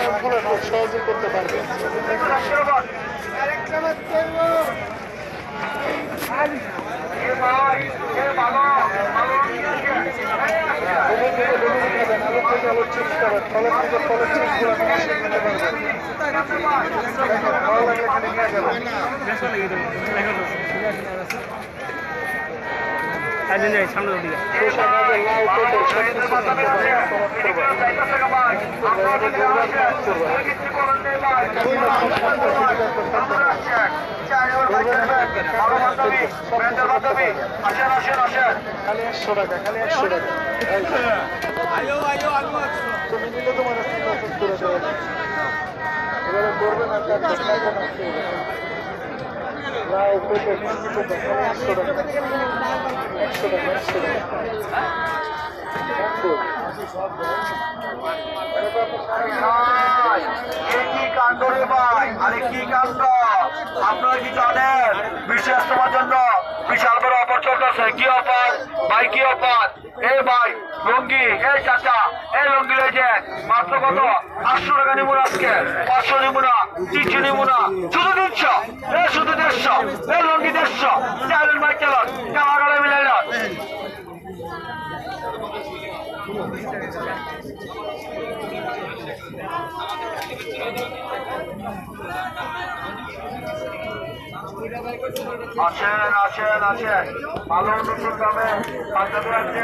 কাজগুলো খুব সহজে করতে পারবে। ফলের চিপস খাবেন, ফলের থেকে ফলের চিপসগুলো নিতে পারবেন। ভালো লাগলে এখানে নিয়ে যাবেন। সামনে শসা গাজর লাউ পটল সব কিছু কিনতে পারবেন। খালি 100 টাকা, খালি 100 টাকা। তুমি নিলে তোমার পছন্দ করে দেবে। এবারে করবেন আর লাউ পটল সব কিছু 100 টাকা, 100 টাকা, 100 টাকা। কি কাণ্ড রে ভাই, আরে কি কাণ্ড! আপনারা কি জানেন বিশ্বাস তোমার জন্য বিশাল বড় অফার চলতেছে? কি অফার ভাই, কি অফার? এই ভাই লুঙ্গি, এই চাচা এই লুঙ্গি লেগে মাত্র কত 800 টাকা নিব আজকে, 500 নিব না, 300 নিব না, শুধু 300, শুধু 150, এই লুঙ্গি 150। চাইলেন ভাই চালান, কালা গালে মিলাইলাম। আসেন আসেন আসেন, ভালো নতুন দামে বাচ্চাদের আছে।